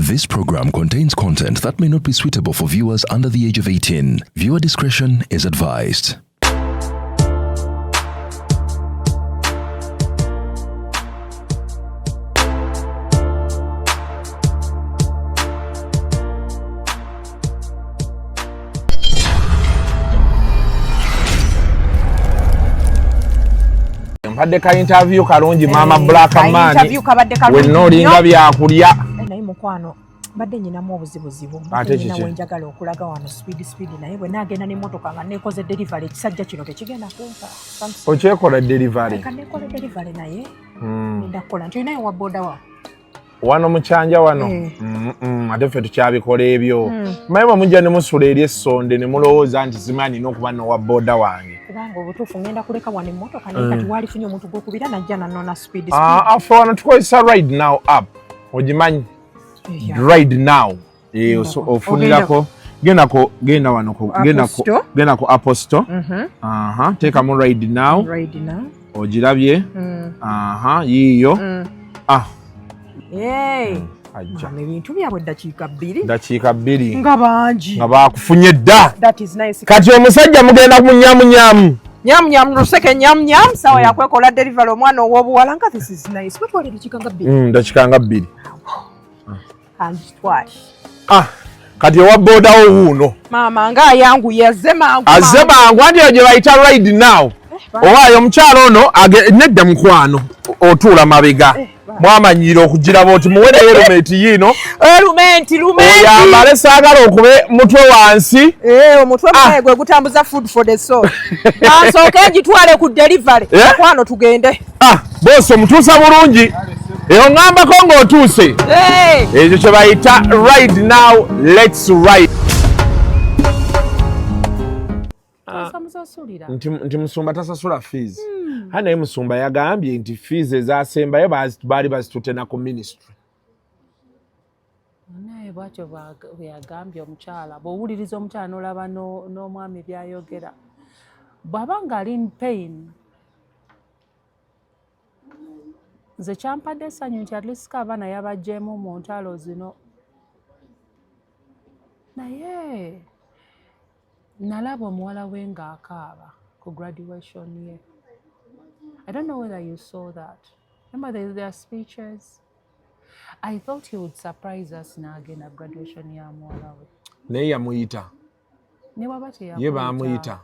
This program contains content that may not be suitable for viewers under the age of 18. Viewer discretion is advised. Mpadde ka interview kalungi mama black man. Interview kabadde kalungi. Wenno linga byakulya. Naye mukwano badde nyinamu obuzibuzibu. Nyina wenjagala okulaga wano speed naye bwe nagenda n'emmotoka nga nekoze delivery ekisajja kino tekigenda kumpa. Okyekola delivery. Kanekola delivery naye. Ndakola nti naye wa boda wa. Wano mukyanja wano. Ate ffe tukyabikola ebyo. Mayiba mujja ne musula eri essonde ne mulowooza nti simanyi n'okuba n'owa boda wange. Kubanga obutuufu ngenda kuleka wano emmotoka naye kati walifunye omuntu gw'okubira najja nanona speed. Afe wano tukozesa ride now app. Ogimanyi? Ride now. Ofunirako. Genda wano genda ku Apple Store. Teekamu ride now. Ride now. Ogirabye. Yiiyo. Ebintu byabwe dakiika bbiri nga bangi nga bakufunye dda. That is nice. Kati omusajja mugenda ku nyamunyamu luseke nyamunyamu sawa yakwekola delivery omwana ow'obuwala nga this is nice. Kwetwala dakika nga bbiri. Kati owa boda wo wuuno maama nga ayanguye azze mangu anti eyo gye bayita ride now. Owaayo omukyalo ono nedda mukwano otuula mabega. Mwamanyira okugiraba oti muwere helmet yino. Helmet. Oyambale saagala okube mutwe wansi. Omutwe gwe gutambuza food for the soul. Ansooke ngitwale ku delivery. Kwano tugende. Boss omutuusa bulungi. Eyo ngambako ng'otuuse. Ekyo kye bayita ride now, let's ride. Nti musumba tasasula fees. Naye musumba yagambye nti fees ezasembayo baali bazitutte na ku ministry. Naye bwatyo bweyagambye omukyala bw'owuliriza omukyala n'olaba n'omwami byayogera bw'aba ng'ali in pain. Nze kyampadde essanyu nti at least abaana yabaggyemu mu ntalo zino. Naye nalaba omuwala we ng'akaaba ku graduation ye. I don't know whether you saw that. Remember their speeches? I thought he would surprise us again at graduation ya muwala we. Naye yamuyita. Ne baba teyamuyita. Ye baamuyita.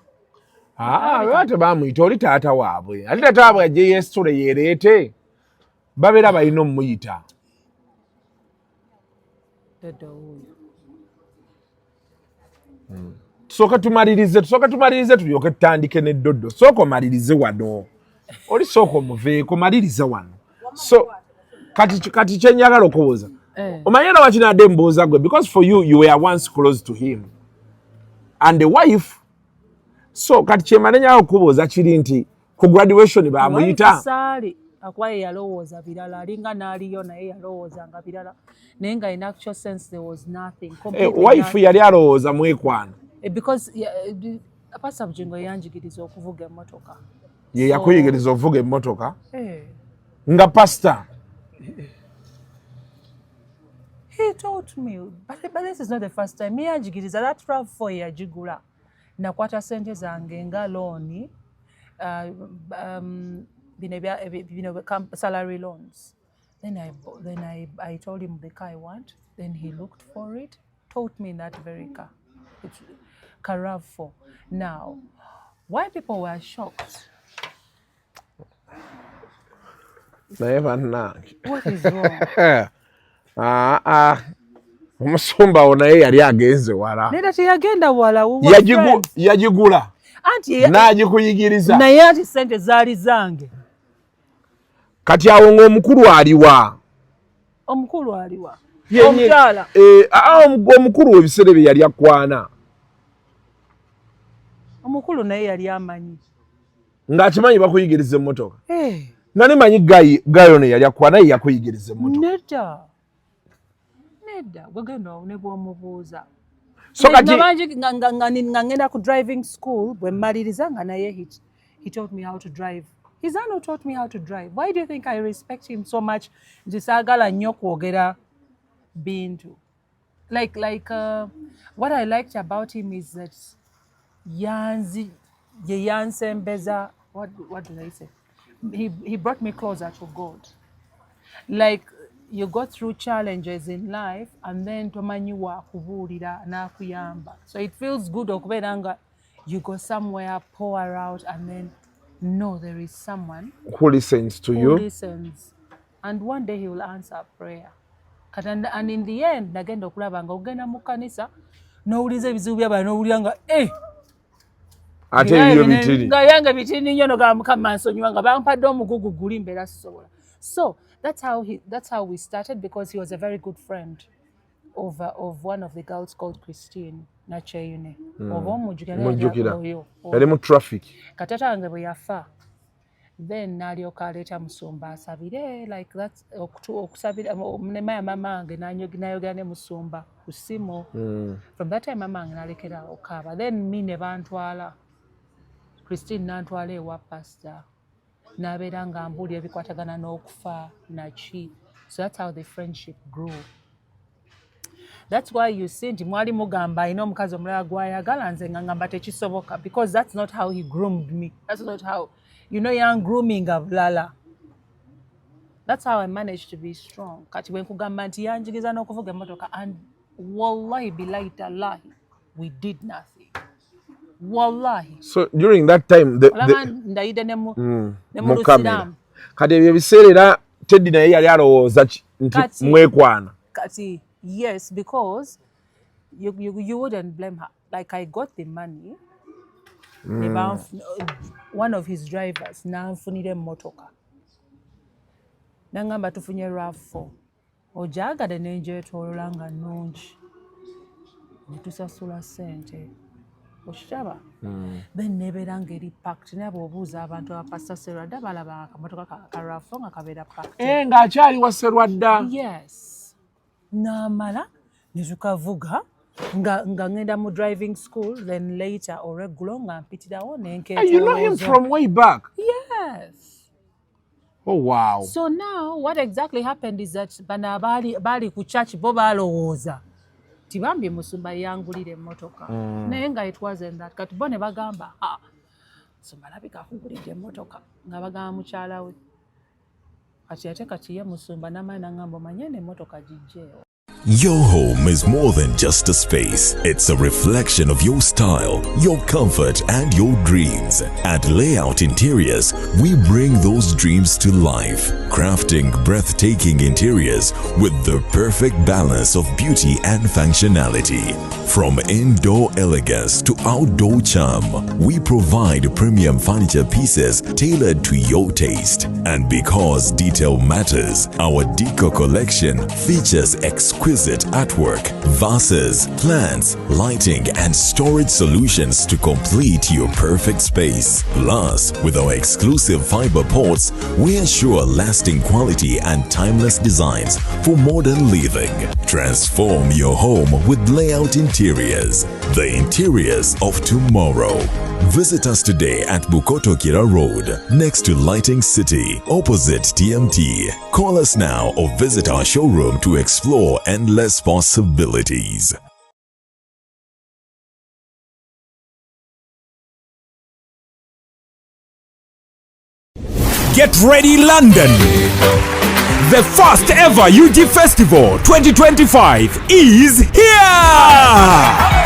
Lwate baamuyita oli taata waabwe. Ate taata waabwe ajje yeesitule yeereete. Babeera balina omuyita. Dada wuuyo. Tusooka tumalirize tulyoke tutandike n'eddodo. Sooka omalirize wano. Oli sooka omuveeko maliriza wano. So kati kyenjagala okubuuza. Omanyi era wakinadde mbuuza gwe because for you were once close to him. And the wife. So kati kyemanenya okubuuza kiri nti ku graduation baamuyita. Saali akwaye yalowooza birala alinga n'aliyo naye yalowoozanga birala. Naye nga in actual sense there was nothing. Wife yali alowooza mwekwano. Because Pastor Bugingo yanjigiriza okuvuga emmotoka. Ye yakuyigiriza okuvuga emmotoka? Nga pastor. He taught me, but this is not the first time. Me yanjigiriza that RAV4 yagigula. Nakwata sente zange nga loan, salary loans. Then I told him the car I want. Then he looked for it, taught me that very car. It's RAV4. Now, why people were shocked? What is wrong? Omusumba ono naye yali agenze wala. Neda teyagenda wala. Yagigula. N'agikuyigiriza. Naye ati sente zaali zange. Kati awo ng'omukulu aliwa. Omukulu aliwa. Omukyala. Omukulu ebiseera bye yali akwana. Omukulu naye yali amanyi. Ng'akimanyi bakuyigiriza emmotoka. Nani manyi gayo ne yali akwana naye yakuyigiriza emmotoka. Nedda gwegenda ne bw'omubuuza. So kati ngenda ku driving school bwe mmaliriza nga naye he taught me how to drive. His son who taught me how to drive. Why do you think I respect him so much? Nti saagala nnyo kwogera bintu. Like what I liked about him is that yansembeza, what did I say? He brought me closer to God. Like you go through challenges in life and then tomanyiwa kubuulira n'akuyamba. So it feels good okubeera nga you go somewhere, pour out, and then know there is someone who listens to you. Listens. And one day he will answer prayer. And in the end, nagenda okulaba nga ogenda mu kanisa n'owuliza ebizibu by'abantu n'owulira nga ate ebyo bitiri nga yange bitini nnyo nga Mukama nsonyiwa nga bampadde omugugu guli mbeera sisobola. So that's how we started, because he was a very good friend of one of the girls called Christine Nacheyune. Mujjukira yali mu traffic. Katata wange bwe yafa, then n'alyoka aleeta Musumba asabire, like that's okusabira mama wange n'ayogera ne Musumba ku ssimu. From that time mama wange n'alekera okaaba. Then me ne bantwala Christine n'antwala ewa pastor, n'abeera nga mbuulira ebikwatagana n'okufa naki. So that's how the friendship grew. That's why you see nti mwali mugamba alina omukazi omulala gw'ayagala, nze nga ngamba tekisoboka, because that's not how he groomed me. That's not how, young grooming bulala. That's how I managed to be strong. Kati bwe nkugamba nti yanjigiriza n'okuvuga emmotoka, and wallahi billahi tallahi we did nothing. Wallahi. So during that time ndayide ne Lusiramu. Kati ebyo ebiseera era Teddy naye yali alowooza nti mwekwana. Kati yes, because you wouldn't blame her. Like I got the money. One of his drivers nanfunira emmotoka. Nangamba tufunye RAV4. Ojagade nenjetolola nga nnungi. Netusasula ssente. Oshaba. Then nebeera ngeri packed. Naye bw'obuuza abantu aba Pastor Serwadda balaba akamotoka ka RAV4 nga kabeera packed. Ng'akyali wa Serwadda. Yes. N'amala ne tukavuga nga ngenda mu driving school, then later oreggulo nga mpitirawo n'enkeetolooza. You know him from way back? Yes. Oh wow. So now what exactly happened is that bana bali ku church bo balowooza tibambye Musumba yangulira emmotoka. Naye nga it wasn't that. Kati bo ne bagamba Musumba alabika akugulidde emmotoka, nga bagamba mukyala we. Kati ate kati ye Musumba n'amaanyi n'agamba omanye n'emmotoka gijjeewo. Your home is more than just a space. It's a reflection of your style, your comfort, and your dreams. At Layout Interiors, we bring those dreams to life, crafting breathtaking interiors with the perfect balance of beauty and functionality. From indoor elegance to outdoor charm, we provide premium furniture pieces tailored to your taste. And because detail matters, our Deco collection features exquisite artwork, vases, plants, lighting, and storage solutions to complete your perfect space. Plus, with our exclusive fiber ports, we ensure lasting quality and timeless designs for modern living. Transform your home with Layout Interiors, the interiors of tomorrow. Visit us today at Bukoto Kira Road, next to Lighting City, opposite TMT. Call us now or visit our showroom to explore endless possibilities. Get ready, London! The first ever UG Festival 2025 is here!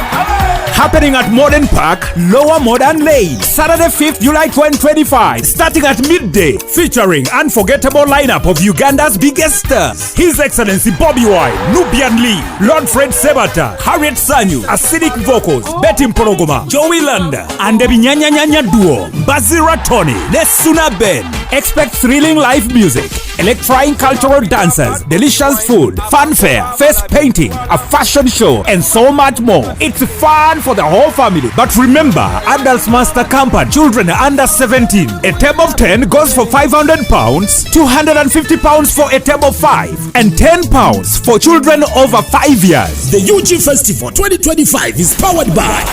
Happening at Modern Park, Lower Modern Lane, Saturday 5th July 2025, starting at midday, featuring unforgettable lineup of Uganda's biggest stars: His Excellency Bobby Wine, Nubian Lee, Lord Fred Sebata, Harriet Sanyu, Acidic Vocals, Betty Mporogoma, Joey Landa, and the Binyanyanyanya duo, Bazira Tony, Nesuna Ben. Expect thrilling live music, electrifying cultural dancers, delicious food, fanfare, face painting, a fashion show, and so much more. It's fun for the whole family. But remember, adults must accompany children under 17. A table of 10 goes for £500, £250 for a table of 5, and £10 for children over 5 years. The UG Festival 2025 is powered by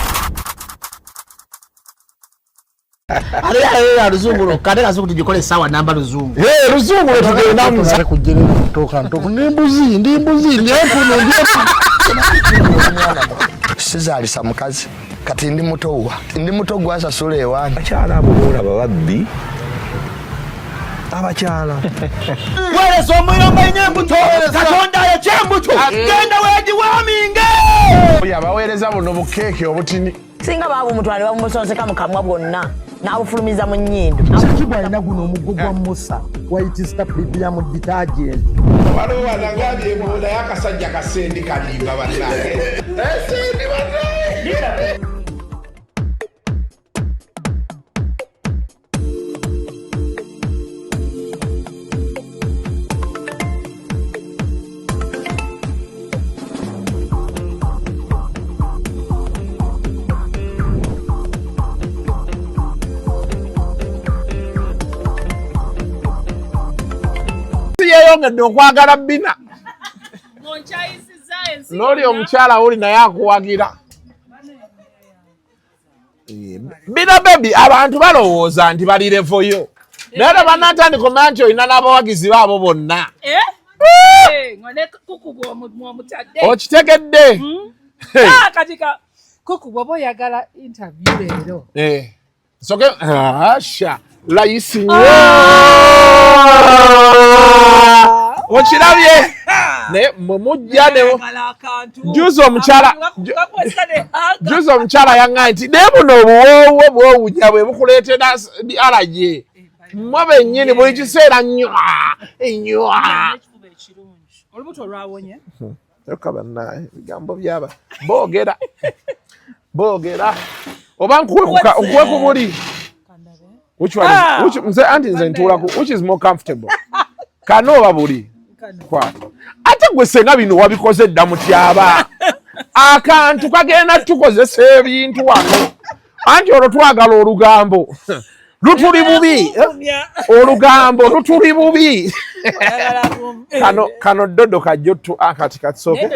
ya ruzungu kadeka zo kutijikole sawa namba ruzungu ruzungu tugenda muze kujere kutoka ntoko ndimbuzi nyefuno sizali samukazi kati ndi muto gwasa sule ewana akyala abulula bababbi abakyala werezo omuyomba nyembuto katonda ya kyembuto genda weji waminge yabaweereza buno bukeeke obutini singa babu mutwale bamusonseka mukamwa bwonna n'abufulumiza mu nnyindo kigwa alina guno omuggo gwa musa wayitista biblia mu detergent waliwo wanagambye munda y'akasajja kasendi kalimba bannange esendi bannange yeyongedde okwagala Bina n'oli omukyala uli naye akuwagira Bina baby abantu balowooza nti bali levoyo naye tebanatandika okumanya nti olina n'abawagizi baabo bonna okitegedde kuku bw'oba oyagala interview leero soke asha layisi nnyo okirabye ne mumujja ne juzi omukyala yaŋŋaye nti naye buno obuwoowo bwowunya bwe bukuleetera alaje mmwe bennyini buli kiseera nywa olubuto lwawonye yoka bannaye ebigambo byaba boogera oba nkuwe ku buli which one nze ntuulaku which is more comfortable kano oba buli ate gwe senga bino wabikoze dda mutyaba akantu kagenda tukozesa ebintu wano anti olwo twagala olugambo lutuli bubi olugambo lutuli bubi kano dodo kajjo kati kasoke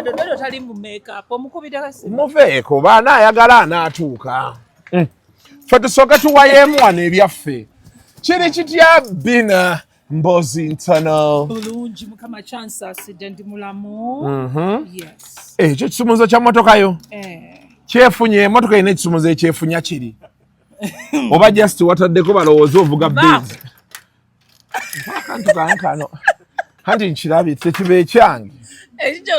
muveeko baana ayagala anaatuuka ffe tusooke tuwayeemu wano ebyaffe kiri kitya Bina Mbozi ntono bulungi mukama chance asidde ndi mulamu yes ekyo kisumuzo kya motoka yo kyefunye emotoka ine ekisumuzo ekyefunya kiri oba just wataddeko balowooza ovuga bizi akantu kankano anti nkirabye tekiba ekyange ekyo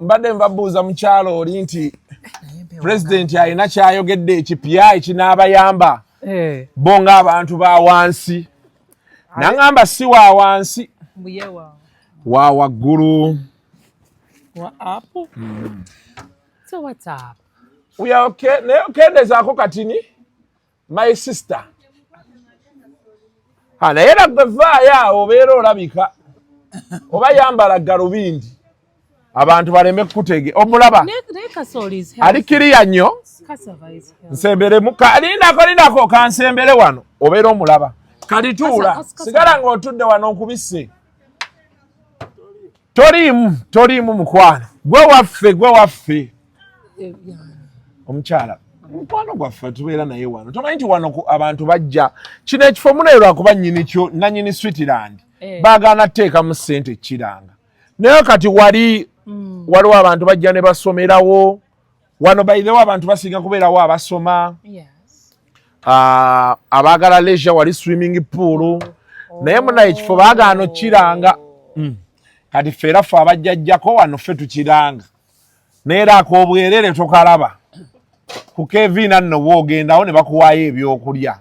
mbadde nbabuuza mukyalo oli nti pulezidenti alina kyayogedde ekipya ekinaabayamba bo ng'abantu ba wansi naŋŋamba si wa wansi wa waggulu so what's up we are okay naye okendezaako katini my sister naye nagwe vaayo awo obeera olabika oba yambala galubindi abantu baleme kukutege omulaba ali kiriya nnyo nsemberemu linako kansembere wano obeera omulaba kalituula sigala ng'otudde wano nkubisse toliimu mukwano gwe waffe omukyala mukwano gwaffe tubeera naye wano tomanyi nti wano abantu bajja kino ekifo muneerwa kuba nanyini Switzerland baagaana teekamu ssente kiranga naye kati waliwo abantu bajja ne basomerawo wano bayirewo abantu basinga kubeerawo abasoma abaagala leisure wali swimming pool naye munaye ekifo baagaana okiranga kati ffe era ffe abajjajjako wano ffe tukiranga naye era ak'obwerere tokalaba ku Kevin nno bw'ogendawo ne bakuwaayo ebyokulya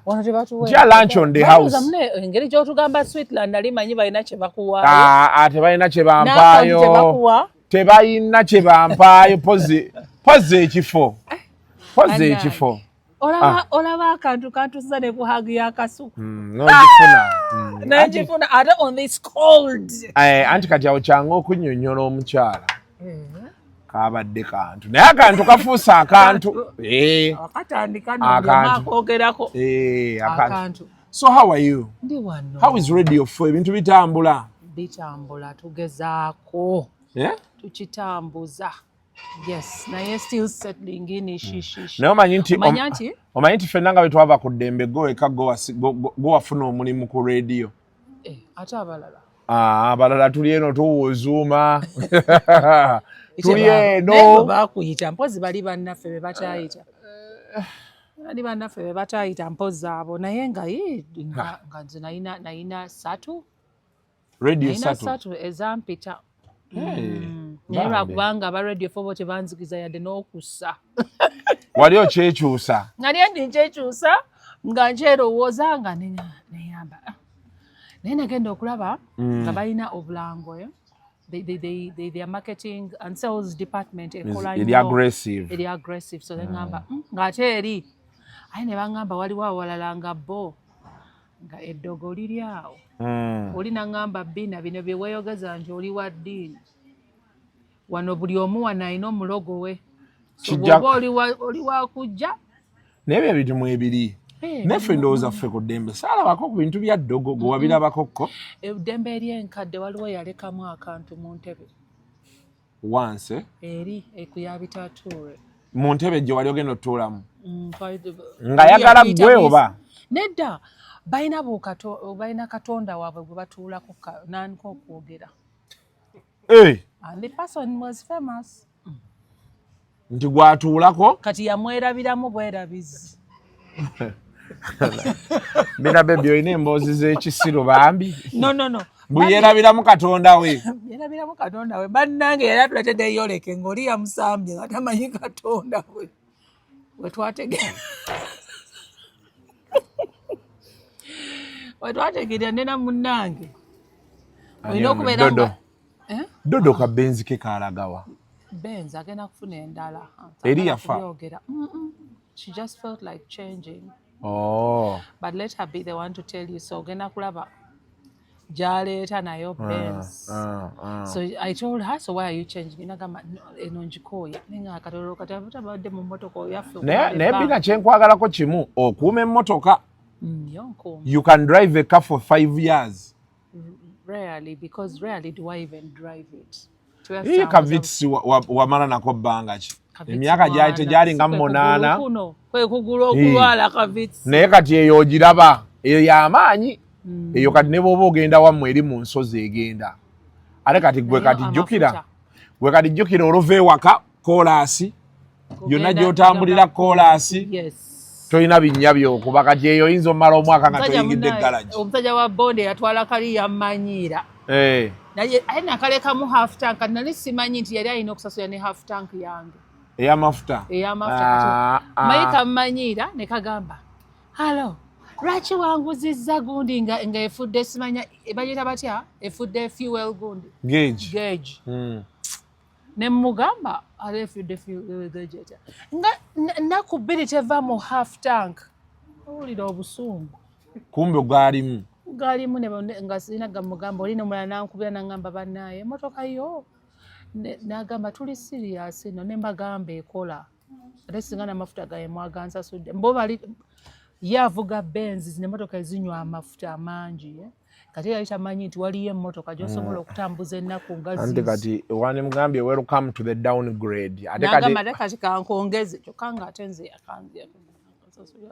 ntya lunch on the house engeri gy'otugamba Switzerland ali manyi balina kye bakuwaayo tebalina kye bampaayo tebalina kye bampaayo pozi ekifo olaba akantu kantusiza ne kuhagiya akasuku nongifuna ate on this cold anti kati awo kyangu okunnyonnyola omukyala kabadde kantu naye akantu kafuuse akantu akantu so how are you how is radio for ebintu bitambula tugezaako tukitambuza Yes, naye still settling in ishishishi. Naye omanyi nti ffenna nga bwe twava ku ddembe eka go wafuna omulimu ku radio. Ate abalala. Abalala tuli eno tuwuzuuma. Tuli eno. Naye baakuyita mpozi bali bannaffe be bataayita. Bali bannaffe be bataayita mpozi abo naye nga nze nayina 3. Radio 3 ezampita. Naye lwakubanga aba radio fo bo tebanzikiza yadde n'okussa. Wali okyekyusa? Nali ndi nkyekyusa nga nkyerowooza nga neyamba. Naye nagenda okulaba nga balina obulango. Their marketing and sales department ekola nnyo. Eri aggressive. So ngamba ng'ate eri. Aye ne bangamba waliwo awalala nga bo nga eddogo liri awo. Oli nangamba Bina bino bye weeyogeza nti oli wa ddiini. Wano buli omu wano alina omulogo we. So bw'oba oli wa kujja. Naye bye bintu mwebiri. Neffe ndowooza ffe ku ddembe saalabako ku bintu bya ddogo gwe wabirabakokko. Eddembe ery'enkadde waliwo yalekamu akantu mu ntebe. Wansi? Eri ekuyabita atuule. Mu ntebe gye wali ogenda otuulamu. Nga yagala ggwe oba? Nedda. Balina katonda waabwe gwe batuulako nanika okwogera. And the person was famous. Nti gwatuulako? Kati yamwerabiramu bwerabizi. Bina bebi olina emboozi z'ekisiru bambi? No. Buyerabiramu katonda we. Yerabiramu katonda we. Bannange yali atuletedde yoleke ng'oli yamusambye nga tamanyi katonda we. We twategera. Wetwategerera nena munnange. Olina okubeera nga Dodo ka benzi ke kalagawa. Benz agenda kufuna endala. Eri yafa. She just felt like changing. But let her be the one to tell you. So ogenda kulaba gyaleeta nayo Benz. So I told her, so why are you changing? Nagamba eno njikooye. Nenga katolo katabadde mu mmotoka yaffe. Naye Bina kyenkwagalako kimu okuuma emmotoka. You can drive a car for 5 years. Rarely, because rarely do I even drive it. Kavitsi wamala nako bbanga ki? Emyaka gyali tegyali nga 8. Kwe kugula okulwala kavitsi. Naye kati eyo ogiraba eyo y'amaanyi. Eyo kati ne bw'oba ogenda wammwe eri mu nsozi egenda. Ate kati gwe kati jjukira olova ewaka koolaasi yonna gy'otambulira koolaasi. Tolina binnya byokuba kati eyo oyinza omala omwaka nga toyingidde eggalaji. Omusajja wa bonde yatwala kali yammanyiira. Naye nakalekamu half tank kati nali simanyi nti yali alina okusasula ne half tank yange. Ey'amafuta. Mayika mmanyiira ne kagamba halo lwaki wanguzizza gundi nga efudde simanya bagiyita batya efudde fuel gundi gauge. Ne mugamba alefudde fuel gauge nga nnaku 2 teva mu half tank. Owulira obusungu. Kumbe gwalimu nga sirina gamugamba oli nomulala nankubira nangamba bannaaye emotoka yo nagamba tuli serious eno ne mbagamba ekola ate singa n'amafuta gaye mwagansasudde mbo bali yavuga Benz n'emmotoka ezinywa amafuta amangi kati yali tamanyi nti waliyo emmotoka gy'osobola okutambuza ennaku nga zizi. Ante kati wani mugambye welcome to the downgrade. Nagamba kati kankongeze kyokka nga ate nze yakanzia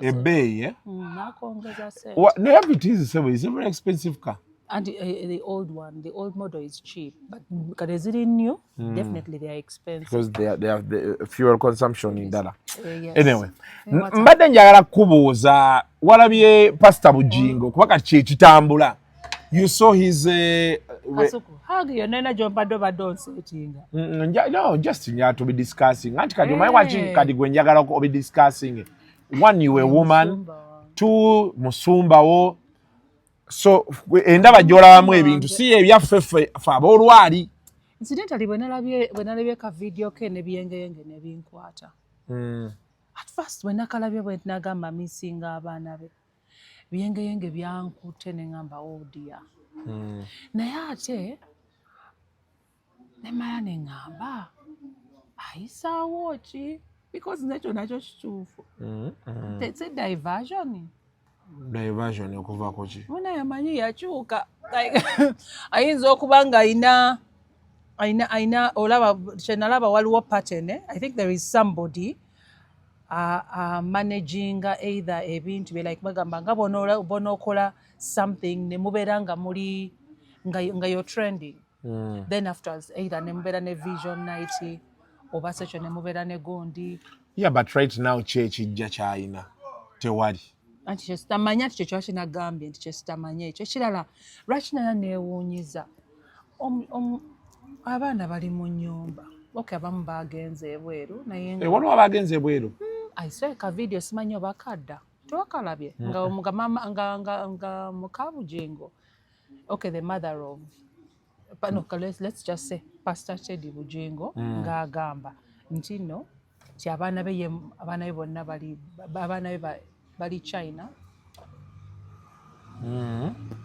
ebbeeyi nakongeza se. Naye vitizisebwe is a very expensive car. And the old one, the old model is cheap, but because it's new, definitely they are expensive. Because they have the fuel consumption in dollar. Yes. Anyway, mbadde njagala kubuuza walabye Pastor Bugingo kuba kati kye kitambula. You saw his Kasuku, hagi nena jombado badonsetinga. No, just to be discussing. Anti kati omanyi waki kati gwe njagala obi discussing. One, you a woman. 2, musumbawo. So endaba gy'olabamu ebintu si ebyaffe ffe aboolwali. Incidentally bwe nalabye ka video ke ne byengeyenge ne binkwata. At first bwe nakalabye bwe nagamba misinga abaana be byengeyenge byankute ne ngamba oh dear. Naye ate ne mala ne ngamba ayisaawo ki because nakyo kituufu. It's a diversion. Diversion okuvaako ki? Muna yamanyi yakyuka ayinza okuba nga ayina aina olaba kyenalaba waliwo pattern. I think there is somebody managing either ebintu bye like bagamba nga bonokola something ne mubeera nga muli nga you're trending. Then afterwards either ne mubeera ne vision night oba sekyo ne mubeera ne gundi. Yeah, but right now kyekijja kyayina tewali. Anti kyesitamanya nti kyekyoba kinagambye nti kyesitamanya ekyo ekirala lwaki naye neewuunyiza abaana bali mu nnyumba abamu bagenze ebweru naye waliwo abagenze ebweru aiseka video simanyi oba kadda tewakalabye nga muka Bugingo the mother of let's just say Pastor Bugingo ng'agamba nti no ti abaana be bonna bali China.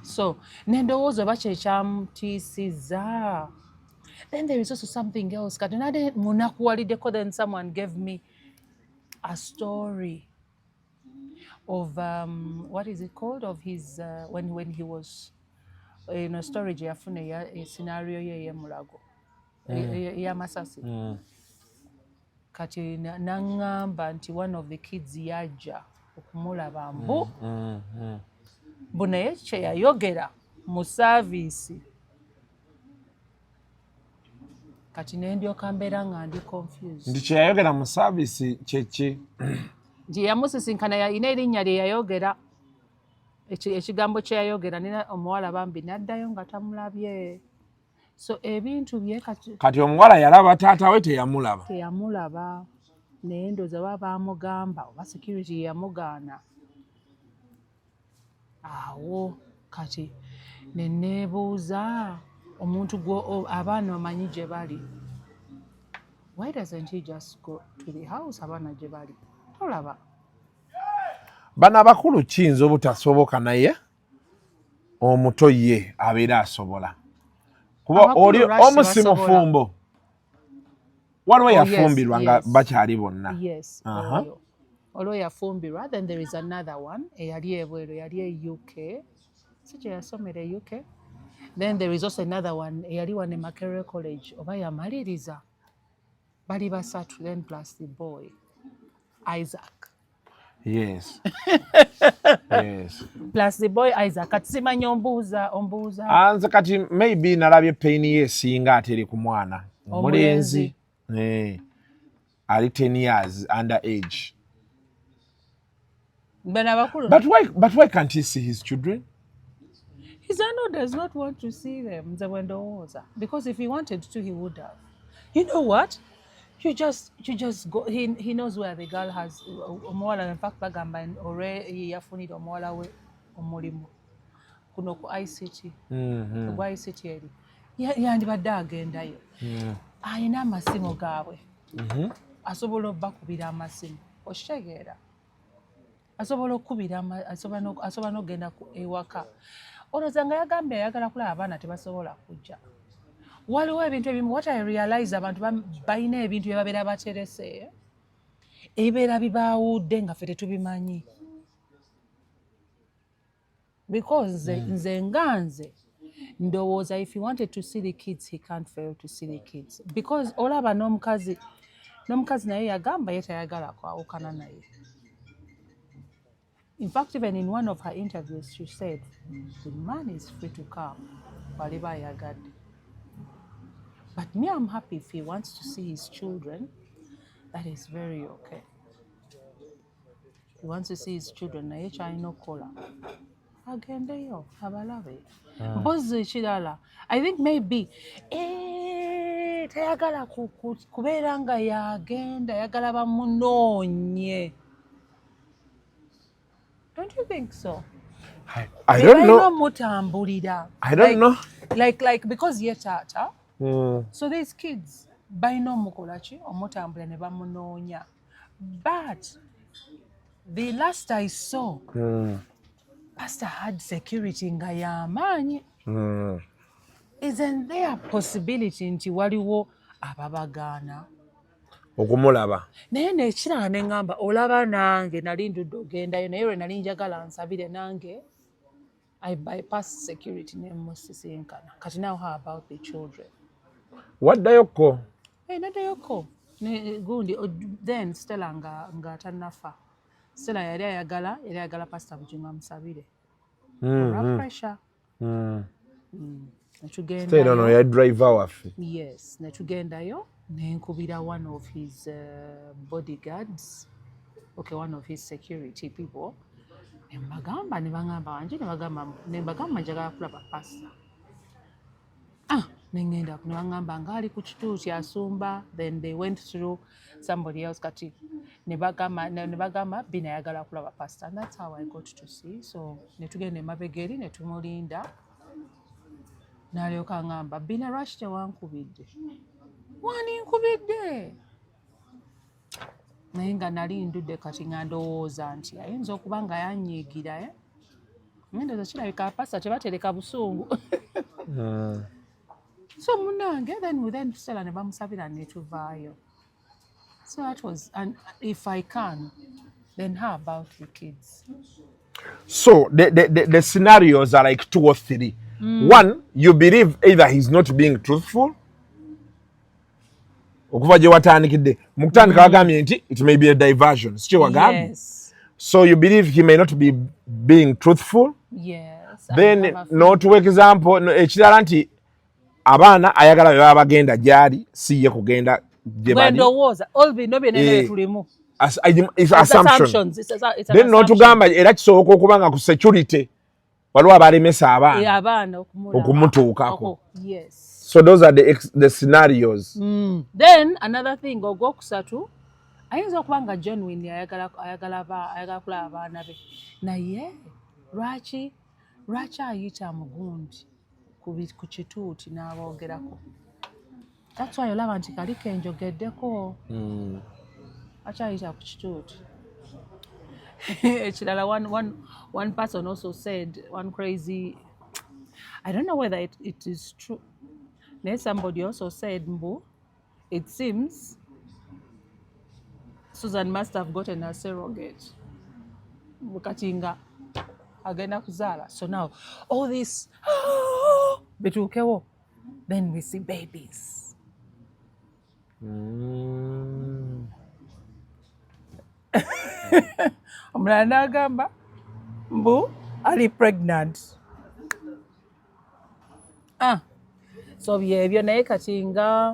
So nendowooza oba kyekyamutiisizza. Then there is also something else. Kati nade munakuwaliddeko, then someone gave me a story of what is it called, of his when he was storage yafuna a scenario ye Mulago ya Masasi. Kati nangamba nti one of the kids yajja okumulaba mbu naye kye yayogera mu service. Kati nendyoka mbeera nga ndi confused. Ndi kye yayogera mu service kyeki? Nti yamusisinkana yalina erinnya lye yayogera, ekigambo kye yayogera nina omuwala bambi naddayo nga tamulabye. So ebintu bye kati omuwala yalaba taata we teyamulaba naye ndowooza baba baamugamba oba security yamugaana. Awo kati neneebuuza omuntu abaana omanyi gye bali, why doesn't he just go to the house abaana gye bali tolaba? Bano abakulu kiyinza obutasoboka naye omuto ye abeera asobola kuba oli omusi mufumbo waliwo yafumbirwa nga bakyali bonna. Olwo yafumbirwa. Then there is another one eyali ebweru, yali e UK, si gye yasomera e UK. Then there is also another one eyali wane Makerere College oba yamaliriza, bali basatu, then plus the boy Isaac. Yes. Plus the boy Isaac. Kati simanyi ombuuza. Anze kati maybe nalabye pain ye singa ateri ku mwana omulenzi ali 10 years under age. But why can't he see his children? His son does not want to see them. Because if he wanted to, he would have. You know what? You just go. He knows where the girl has omuwala. In fact, bagamba yafunira omuwala we omulimu kuno ku ICT. Ku ICT eri yandibadde agendayo. Alina amasimu gaabwe. Asobola obbakubira amasimu. Okitegeera? Asobola okubira asobola n'ogenda ewaka. Olowooza nga yagambye ayagala kulaba abaana tebasobola kujja. Waliwo ebintu ebimu, what I realize abantu balina ebintu bye babeera baterese ebibeera bibaawudde nga ffe tetubimanyi. Because nze ndowooza if he wanted to see the kids he can't fail to see the kids. Because olaba n'omukazi naye yagamba ye tayagala kwawukana naye. In fact, even in one of her interviews, she said, the man is free to come, whatever ayagadde. But me, I'm happy if he wants to see his children, that is very okay. He wants to see his children, naye kyalina okukola agendeyo abalabe. Mpozi ekirala, I think maybe tayagala kubeera nga yagenda, yagala bamunoonye. Don't you think so? I don't know. I don't know. Like because ye tata. So these kids balina omukolachi omutambulira ne bamunoonya. But the last I saw, Pastor had security nga y'amaanyi. Isn't there a possibility nti waliwo ababagaana okumulaba? Naye nekirala ne ngamba olaba nange nali ndudde ogendayo naye lwe nali njagala nsabire nange I bypass security ne musisinkana. Kati now how about the children? waddayokko naddayokko gundi then Stella nga tannafa. Stella yali ayagala Pastor Bugingo amusabire olwa pressure. Stella ono ya driver waffe. Yes, netugendayo nenkubira one of his bodyguards, okay, one of his security people. Nembagamba njagala kulaba pastor. Nengenda nebagamba ngaali ku kituuti asumba. Then they went through somebody else kati nebagamba Bina yagala kulaba pastor, and that's how I got to see. So netugenda emabega eri netumulinda. N'alyoka ngamba Bina lwaki tewankubidde? Waninkubidde. Naye nga nali ndudde kati nga ndowooza nti ayinza okuba nga yanyiigira. Ndowooza kirabika pastor tebatereka busungu. So munange then Stella ne bamusabira netuvaayo. So that was, and if I can, then how about the kids? So the scenarios are like 2 or 3. One, you believe either he's not being truthful. Okuva gye watandikidde mu kutandika wagambye nti it may be a diversion. Si kye wagambye? Yes. So you believe he may not be being truthful. Yes. Then n'otuwa example ekirala nti abaana ayagala bwe baba bagenda gy'ali si ye kugenda gye bali. Ndowooza all bino byonna tulimu. It's assumptions. It's Then n'otugamba era kisoboka okuba nga ku security waliwo abalemesa abaana okumutuukako. Yes. So those are the scenarios. Then another thing, ogwokusatu ayinza okuba nga genuine ayagala kulaba abaana be, naye lwaki ayita mugundi ku kituuti n'aboogerako. That's why olaba nti kali kenjogeddeko. Lwaki ayita ku kituuti. Ekirala, one person also said, one crazy, I don't know whether it is true. Then somebody also said, Mbu, it seems Susan must have gotten a surrogate. Mukatinga agenda kuzaala. So now all this betukewo. Then we see babies. Omulala n'agamba Mbu ali pregnant. So byebyo naye kati nga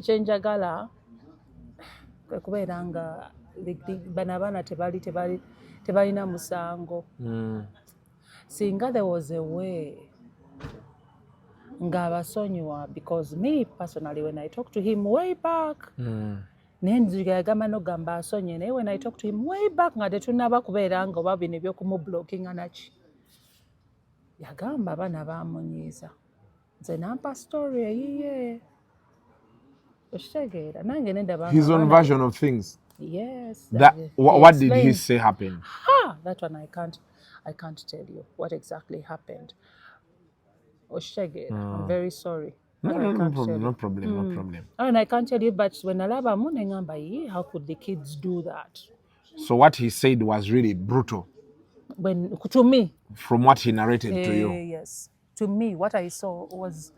kyenjagala kubeera nga bano abaana tebalina musango. Singa there was a way nga abasonyiwa, because me personally when I talk to him way back, naye nzija yagamba nogamba asonye, naye when I talk to him way back nga tetunaba kubeera nga oba bino ebyokumublockinga naki, yagamba abaana bamunyiiza. Nze nampa story eyiye. Okitegeera nange nendaba his own version of things. Yes. What did he say happened? That one I can't tell you what exactly happened. Okitegeera. I'm very sorry. No problem. And I can't tell you, but when alaba mu nengamba, how could the kids do that? So what he said was really brutal. When to me, from what he narrated to you. Yes, to me, what I saw was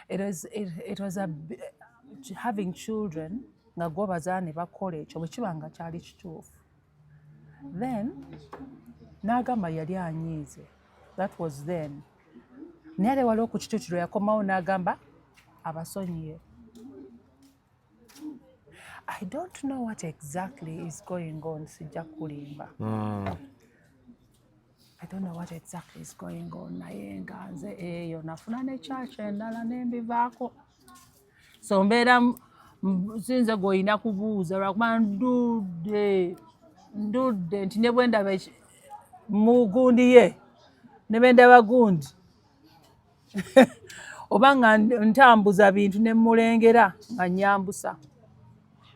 it was having children nga gwe bazaane bakola ekyo bwe kiba nga kyali kituufu. Then n'agamba yali anyiize. That was then. Naye ate waliwo ku kituuti lwe yakomawo n'agamba abasonyiye. I don't know what exactly is going on, sijja kulimba. I don't know what exactly is going on. Naye nga nze eyo nafuna ne church endala nembivaako. So mbeera sinze gw'olina kubuuza lwakuba ndudde nti ne bwe ndaba mu gundi ye ne bwe ndaba gundi oba nga ntambuza bintu ne mmulengera nga nnyambusa.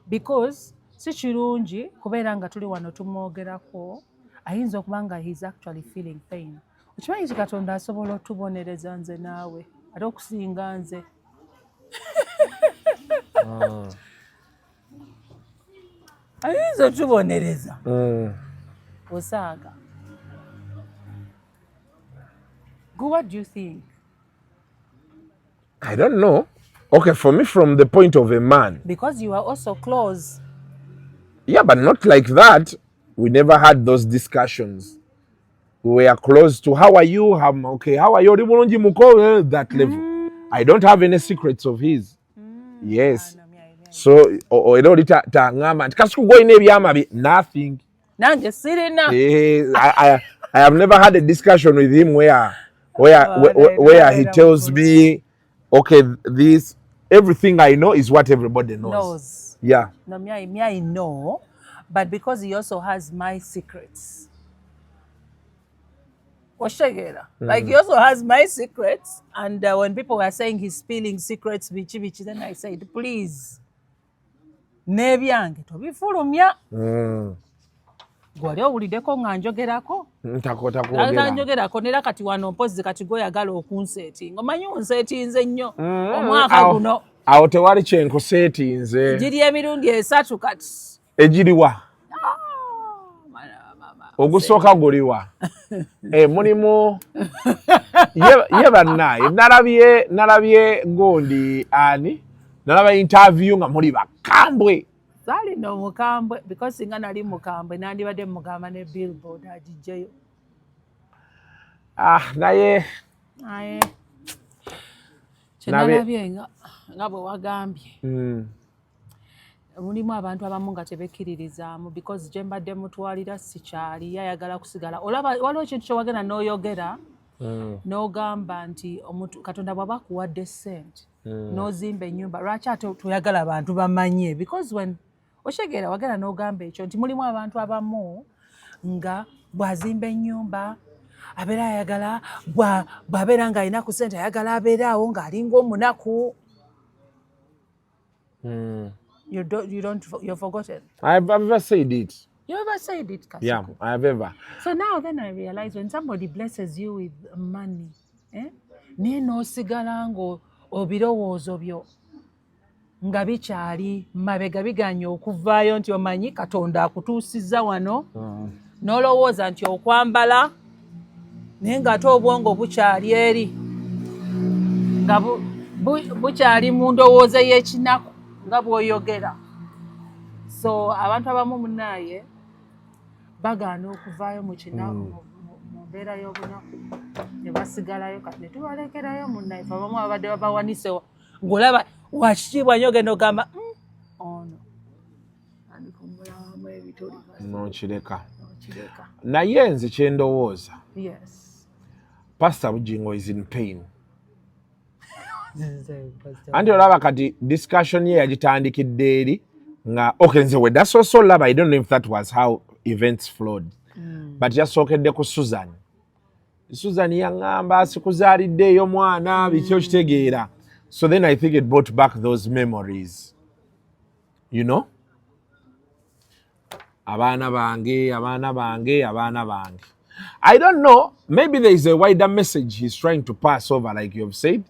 Because si kirungi kubeera nga tuli wano tumwogerako, ayinza okuba nga he's actually feeling pain. Okimanyi nti Katonda asobola otubonereza nze naawe ate okusinga nze. Ayinza otubonereza osaaga. What do you think? I don't know. Okay, for me, from the point of a man. Because you are also close. Yeah, but not like that. We never had those discussions. We were close to how are you? Okay, how are you? That level. I don't have any secrets of his. Yes. So, nothing. I have never had a discussion with him where he tells me, okay, this everything I know is what everybody knows. Yeah. No, me I know, but because he also has my secrets. Like he also has my secrets, and when people were saying he's spilling secrets, bichi, then I said, please, nebyange tobifulumya. Gwali owuliddeko nga njogerako. Njogerako nera kati wano mpozi kati goyagala okunseetinga. Omanyi onseetinze nnyo omwaka guno. Awo tewali kyenkuseetinze. Giri emirundi 3 kati. Egiriwa. Ogusooka guliwa. Mulimu ye bannaye nalabye gondi ani nalaba interview nga muli bakambwe. Sali no mukambwe because singa nali mukambwe nandibadde mugamba ne billboard agijeyo. Naye kyenalabye nga bwe wagambye. Mulimu abantu abamu nga tebekkiririzaamu because gye mbadde mutwalira sikyali yayagala kusigala. Waliwo ekintu kyewagenda n'oyogera n'ogamba nti Katonda bw'aba akuwadde ssente n'ozimba ennyumba lwaki ate toyagala abantu bamanye because when oshegeera wagenda n'ogamba ekyo nti mulimu abantu abamu nga bw'azimba ennyumba abeera ayagala bw'abeera ng'alina ku ssente ayagala abeeraawo ng'alinga omunaku. You've forgotten. I've ever said it. You ever said it, Kasuku? Yeah, I've ever. So now then I realize when somebody blesses you with money, niye n'osigala ng'obirowoozo byo nga bikyali mabega biganye okuvaayo nti omanyi Katonda akutuusizza wano n'olowooza nti okwambala naye ng'ate obwongo bukyali eri nga bukyali mu ndowooza y'ekinaku nga bw'oyogera. So abantu abamu munaaye bagaana okuvaayo mu kinaku mu mbeera y'obunaku ne basigalayo kati ne tubalekerayo munnaye fe abamu abadde babawanise ng'olaba wakitiibwa nnyo ogenda ogamba ono andikumbulamu ebituli n'okireka. Naye nze kye ndowooza. Yes. Pastor Bugingo is in pain. Anti olaba kati discussion ye yagitandikidde eri nga okay nze wedda so laba I don't know if that was how events flowed. But yasookedde ku Susan yaŋŋamba sikuzaaliddeeyo mwana biki okitegeera. So then I think it brought back those memories. You know? Abaana bange. I don't know. Maybe there is a wider message he's trying to pass over, like you have said.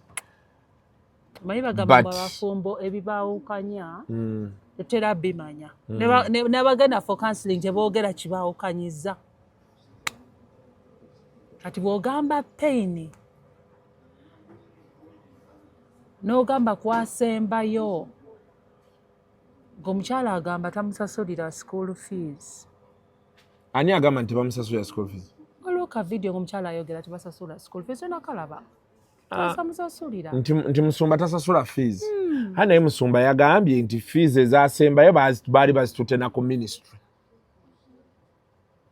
Manyi bagamba abafumbo ebibaawukanya tetera bimanya. Ne bagenda for counseling teboogera kibaawukanyizza. Kati bw'ogamba pain n'ogamba kwasembayo ng'omukyala agamba tamusasulira school fees. Ani agamba nti bamusasulira school fees? Waliwo ka video ng'omukyala ayogera tebasasula school fees nakalaba. Tamusasulira. Nti musumba tasasula fees. Naye musumba yagambye nti fees ezasembayo baali bazitutte na ku ministry.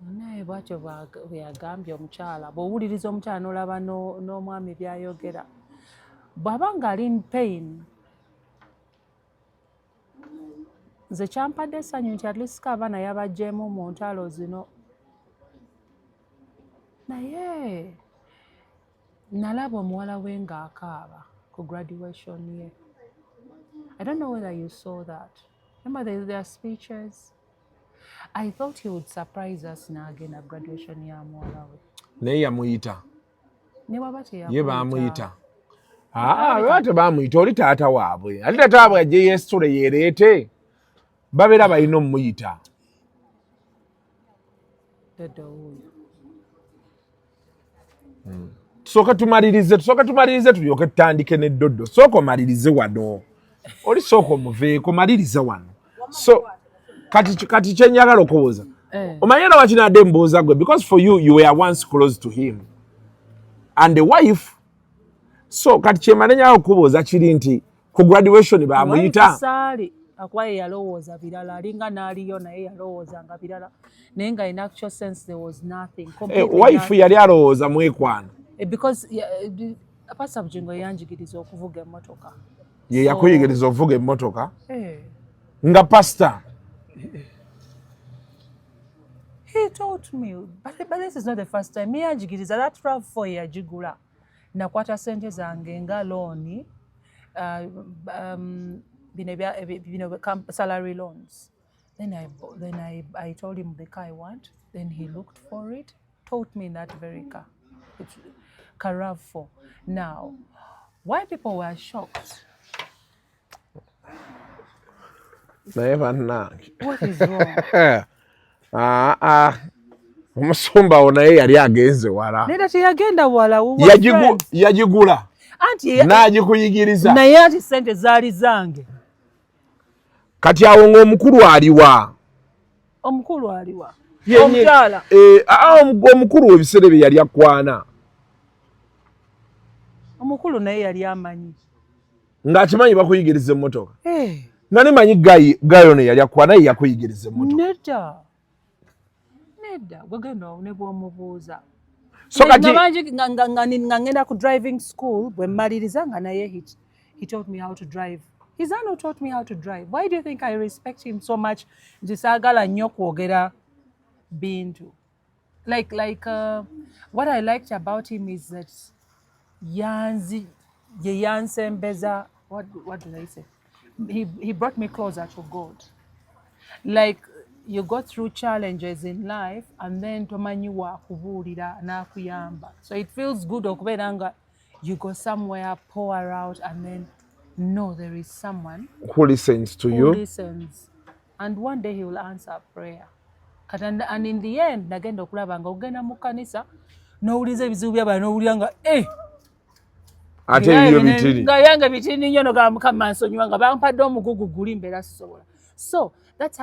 Naye bw'atyo bwe yagambye omukyala bw'owuliriza omukyala n'olaba n'omwami byayogera bw'aba ng'ali in pain. Nze kyampadde essanyu nti at least abaana yabaggyemu mu ntalo zino. Naye nalaba omuwala we ng'akaaba ku graduation ye. I don't know whether you saw that. Remember their speeches? I thought he would surprise us n'agenda graduation ya muwala we. Naye yamuyita. Ne bw'aba teyamuyita. Ye baamuyita. Lwate baamuyita oli taata waabwe. Ate taata waabwe ajje yeesitule yeereete. Babeera balina omuyita. Sooka tumalirize tulyoke tutandike n'eddodo. Sooka omalirize wano. Oli sooka omuveeko maliriza wano. So kati kyenjagala okubuuza. Omanyi era wakinadde mbuuza gwe because for you were once close to him. And the wife. So kati kyemanenya okubuuza kiri nti ku graduation baamuyita. Saali akwaye yalowooza birala alinga n'aliyo naye yalowoozanga birala naye nga in actual sense there was nothing. Wife yali alowooza mwekwano. Because Pastor Bugingo yanjigiriza okuvuga emmotoka. Ye yakuyigiriza okuvuga emmotoka? Nga pastor. He taught me, but this is not the first time. Me yanjigiriza that RAV4 yagigula. Nakwata sente zange nga loan, salary loans. Then I told him the car I want. Then he looked for it, taught me that very car. It's RAV4. Now, why people were shocked? What is wrong? Omusumba naye yali agenze wala. Neda tiyagenda wala. Yagigula. Anti n'agikuyigiriza. Naye ati sente zaali zange. Kati awo ng'omukulu aliwa. Omukulu aliwa. Omukyala. Omukulu ebiseera bye yali akwana. Omukulu naye yali amanyi. Ng'akimanyi bakuyigiriza emmotoka. Nga nemanyi gayo ne yali akwana ye yakuyigiriza emmotoka. Nedda gwegenda ne bw'omubuuza. So kati ngenda ku driving school bwe mmaliriza nga naye he taught me how to drive. His son who taught me how to drive. Why do you think I respect him so much? Nti saagala nnyo kwogera bintu. Like what I liked about him is that yansembeza. What did I say? He brought me closer to God. Like you go through challenges in life and then tomanyi wa kubuulira n'akuyamba. So it feels good okubeera nga you go somewhere, pour out, and then know there is someone who listens to you. Who listens. And one day he will answer prayer. And in the end, nagenda okulaba nga ogenda mu kanisa n'owuliza ebizibu by'abantu n'owulira nga ate ebyo bitini. Nga yange bitini nnyo nga Mukama nsonyiwa nga bampadde omugugu guli mbeera sisobola. So that's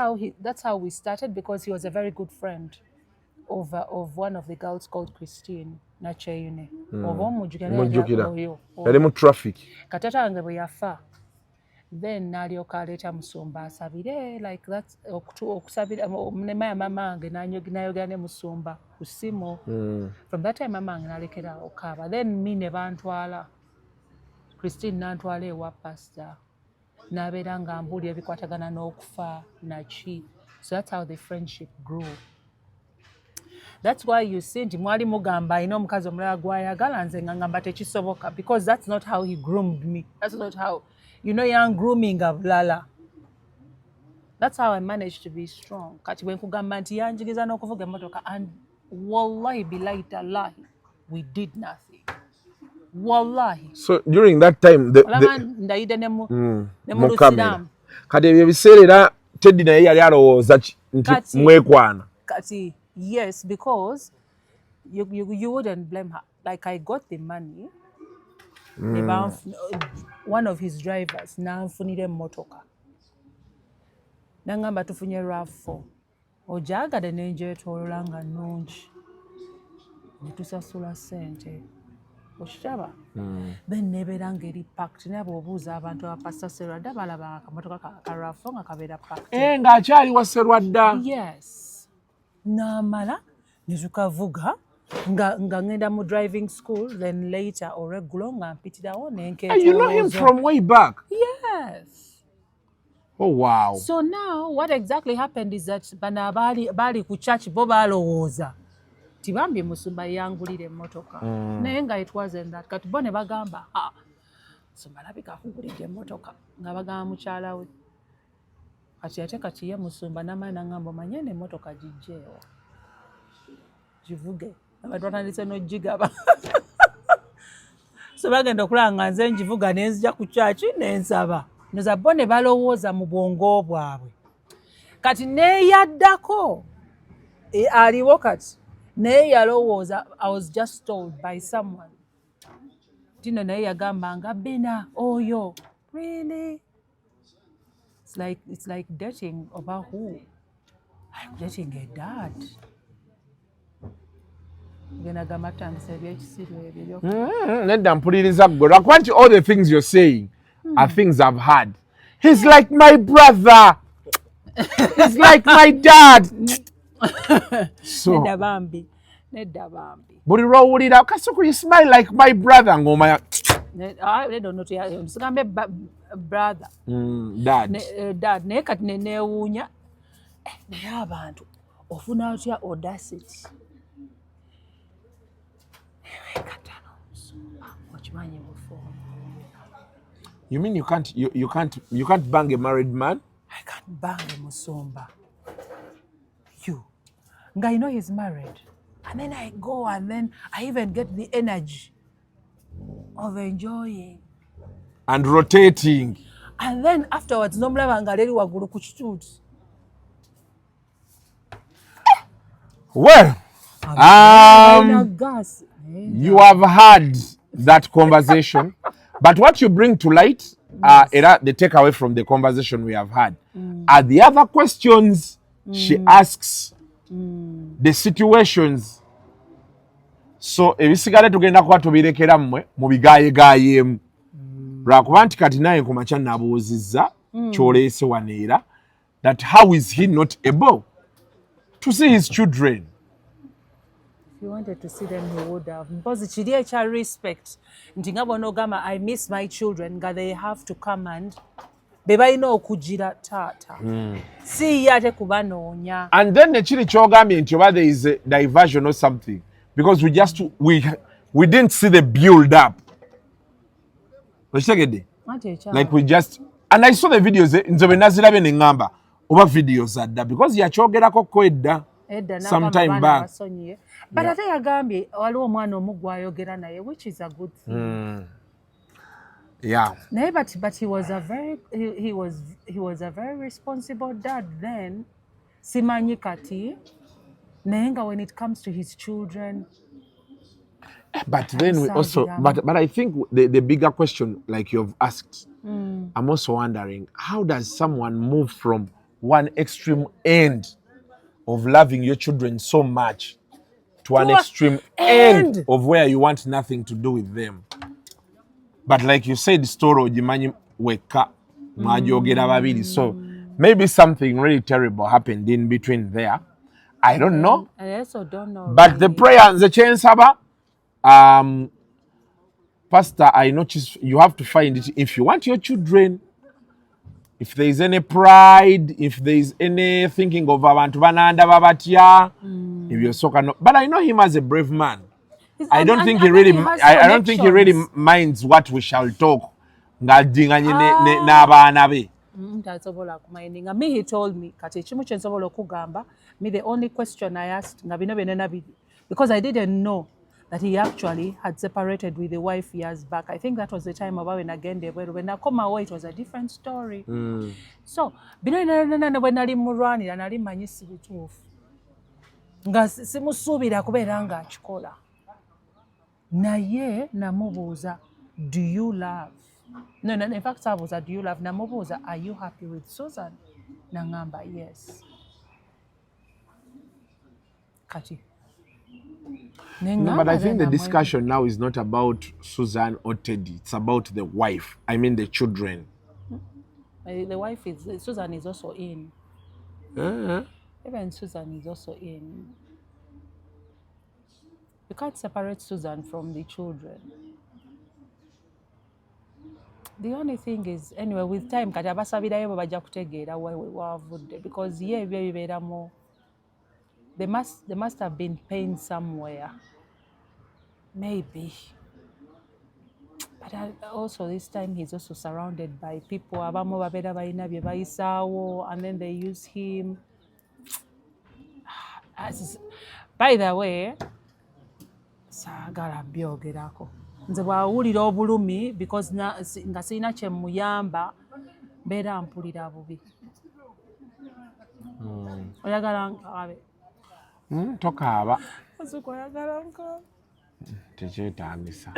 how we started, because he was a very good friend of one of the girls called Christine Nacheyune. Mujjukira. Yali mu traffic. Katata wange bwe yafa. Then n'alyoka aleeta Musumba asabire, like that's okusabira mama wange n'ayogera ne Musumba ku ssimu. From that time mama wange n'alekera okaaba. Then me ne bantwala. Christine n'antwala ewa pastor. N'abeera nga mbuulira ebikwatagana n'okufa naki. So that's how the friendship grew. That's why you see nti mwali mugamba alina omukazi omulala gw'ayagala nze nga ngamba tekisoboka, because that's not how he groomed me. That's not how, young grooming bulala. That's how I managed to be strong. Kati bwe nkugamba nti yanjigiriza n'okuvuga emmotoka, and wallahi billahi tallahi we did nothing. Wallahi. So during that time ndayide ne Lusiramu. Kati ebyo ebiseera era Teddy naye yali alowooza nti mwekwana. Kati yes, because you wouldn't blame her. Like I got the money. One of his drivers n'anfunira emmotoka. N'angamba tufunye RAV4. Ojagadde n'engyetolola nga nnungi. Ne tusasula ssente. Oshaba. Then nebeera ng'eri packed. Naye bw'obuuza abantu aba Pastor Serwadda balaba akamotoka ka RAV4 nga kabeera packed. Ng'akyali wa Serwadda. Yes. N'amala ne tukavuga nga ngenda mu driving school, then later oreggulo nga mpitirawo n'enkeetolooza. You know him from way back? Yes. Oh wow. So now what exactly happened is that bana bali ku church bo balowooza tibambye Musumba yangulira emmotoka. Naye nga it wasn't that. Kati bo ne bagamba Musumba alabika akugulidde emmotoka nga bagamba mukyala we. Kati ye Musumba n'amaanyi n'angamba omanye n'emmotoka gijjeewo. Givuge. Abantu batandise n'ogigaba. So bagenda okulaba nga nze ngivuga ne nzija ku church n'ensaba. Noza bo ne balowooza mu bwongo bwabwe. Kati neeyaddako aliwo kati naye yalowooza, I was just told by someone Tino naye yagambanga Bina oyo. Really? It's like dating about who? I'm dating a dad. Nedda mpuliriza ggwe lwakuba all the things you're saying are things I've heard. He's like my brother. He's like my dad. So Nedda bambi. buli lwowulira Kasuku you smile like my brother ng'omanya I don't know sigambe brother. Dad. Dad naye kati neewuunya naye abantu ofuna otya audacity. You mean you can't bang a married man? I can't bang a musumba. You. Nga, you know he's married. And then I go and then I even get the energy of enjoying. And rotating. And then afterwards, nomulaba nga leri waggulu ku kituuti. Well, you have had that conversation, but what you bring to light, the takeaway from the conversation we have had, are the other questions she asks, the situations. So, ebisigale tugenda kuba tubirekera mmwe mubigayegayeemu. Lwakuba nti kati naye kumakya nabuuzizza kyoleese waneera that how is he not able to see his children? If you wanted to see them, he would have. Because kiri ekya respect nti nga bw'onoogamba I miss my children nga they have to come and be balina okugira taata. Si ye ate kubanoonya. And then ekiri kyogambye nti oba there is a diversion or something because we didn't see the build up. Like we just, and I saw the videos nze bwe nazirabe ne ngamba oba videos adda because yakyogerako ko edda sometime back. But ate yagambye waliwo omwana omugwa ayogera naye which is a good thing. Yeah. Naye but he was a very responsible dad then. Simanyi kati naye nga when it comes to his children. But then we also, but I think the bigger question, like you've asked, I'm also wondering, how does someone move from one extreme end of loving your children so much to an extreme end of where you want nothing to do with them? But like you said, story ojimanyi weka mwajogera babiri. So maybe something really terrible happened in between there. I don't know. I also don't know. But really. the prayer and the chain saba. Pastor, I notice you have to find it. If you want your children, if there is any pride, if there is any thinking of abantu bananda babatya, if you're so kind of, but I know him as a brave man. I don't think he really minds what we shall talk. N'abaana be. Tasobola kumaininga. Me, he told me, kati ekimu kye nsobola okugamba, me the only question I asked, nga bino byonna biri, because I didn't know that he actually had separated with the wife years back. I think that was the time of when again they were when I come away, it was a different story. So, bino when nali mulwanira nali manyisi bituufu. Nga simusuubira kubeera nga akikola. Naye namubuuza, do you love? No, in fact, sabuuza, do you love? Namubuuza, are you happy with Susan? Nangamba, yes. Kati. No, but I think the discussion now is not about Susan or Teddy. It's about the wife. I mean the children. The wife is, Susan is also in. Even Susan is also in. You can't separate Susan from the children. The only thing is, anyway, with time, kati abasabirayo bajja kutegeera wavudde because ye ebyo bibeeramu. There must have been pain somewhere. Maybe. But also this time he's also surrounded by people. Abamu babera bayina bye bayisaawo and then they use him. By the way, saagala mbyogerako. Nze bw'awulira obulumi because nga sirina kye muyamba mbeera mpulira bubi. Oyagala nkaabe. Tokaaba. tekyetaagisa.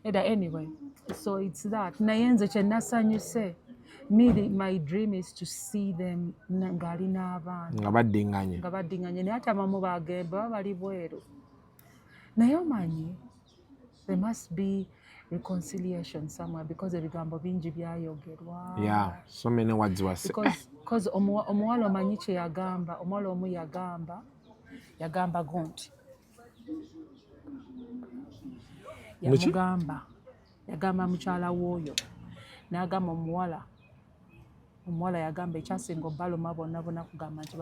Anyway, so it's that. Naye nze kye nasanyuse. My dream is to see them ngali n'abaana. Nga baddiŋŋanye. Nga baddiŋŋanye naye ate abamu bagemba bali bweru. Naye omanyi, there must be reconciliation somewhere because ebigambo bingi byayogerwa. Yeah, so many words were said. Because omuwala omanyi kye yagamba, omuwala omu yagamba gonti. Yagamba mukyala w'oyo. N'agamba omuwala yagamba ekyasinga obbaluma bonna kugamba nti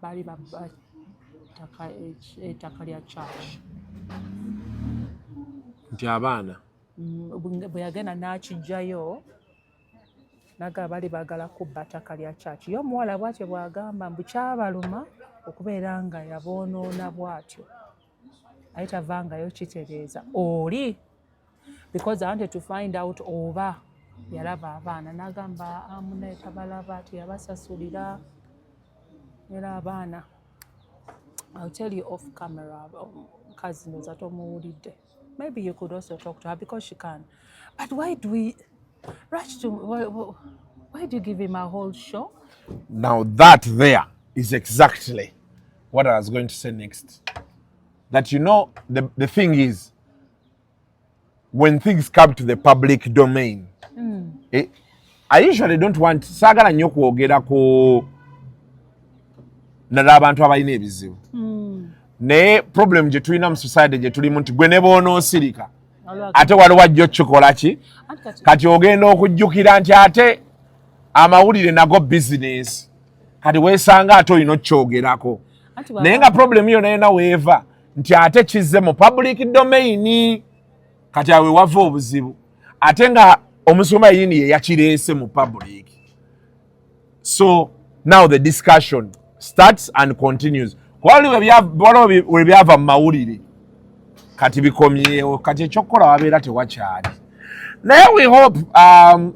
bali ettaka lya church. Nti abaana bwe yagenda n'akijjayo n'agamba bali baagala kubba ttaka lya church. Ye omuwala bw'atyo bw'agamba mbu kyabaluma okubeera nga yaboonoona bw'atyo. Aye tavangayo kitereeza oli because I wanted to find out oba yalaba abaana n'agamba amuna tabalaba teyabasasulira era abaana. I'll tell you off camera, cousin was at omuwulidde. Maybe you could also talk to her because she can. But why do we rush to why do you give him a whole show? Now that there is exactly what I was going to say next. That the thing is, when things come to the public domain, I usually don't want saagala nnyo kwogera ku naddala abantu abalina ebizibu. Naye problem gye tulina mu society gye tulimu nti gwe ne boonoosirika ate waliwo ajja okikola ki kati ogenda okujjukira nti ate amawulire nago business kati weesanga ate olina okukyogerako. Naye nga problem yo naye weeva nti ate kizze mu public domain kati awe wava obuzibu ate nga omusoma yini ye yakireese mu public. So now the discussion starts and continues. Waliwo we byava mu mawulire kati bikomyewo kati ekyokukola wabeera tewakyali. Naye we hope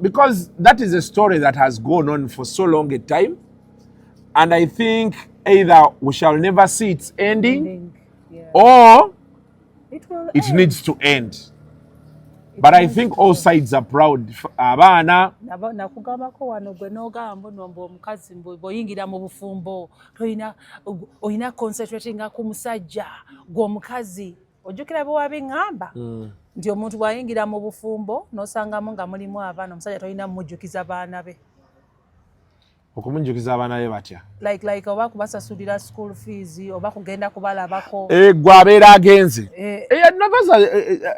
because that is a story that has gone on for so long a time and I think either we shall never see its ending or it needs to end. But I think all sides are proud. Abaana nakugambako wano gwe n'ogamba nomba omukazi bw'oyingira mu bufumbo oyina concentratinga ku musajja gw'omukazi. Ojjukira bwe wabiŋŋamba nti omuntu bw'ayingira mu bufumbo n'osangamu nga mulimu abaana omusajja tolina mumujjukiza baana be. Okumunjukiza abaana be batya? Like oba kubasasulira school fees oba kugenda kubalabako. Gwe abeera agenze.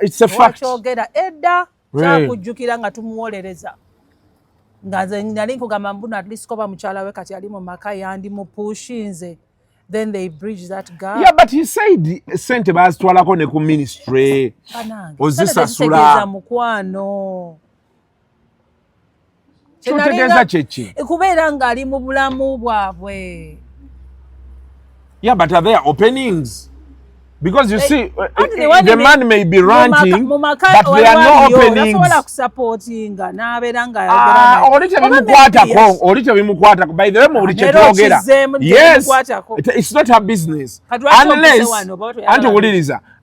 It's a fact. Kyogera edda kyakujjukira nga tumuwolereza. Nga nze nali nkugamba mbuno at least koba mukyala we kati ali mu maka yandi mu pushinze. Then they bridge that gap. Yeah, but he said sente bazitwalako ne ku ministry. Ozisasula. Mukwano. Kyotegeeza kyeki? Kubeera nga ali mu bulamu bwabwe. Yeah, but are there openings? Because you see, the man may be ranting, but there are no openings. Oli tebimukwatako. By the way, mu buli kye twogera. Yes, it's not her business.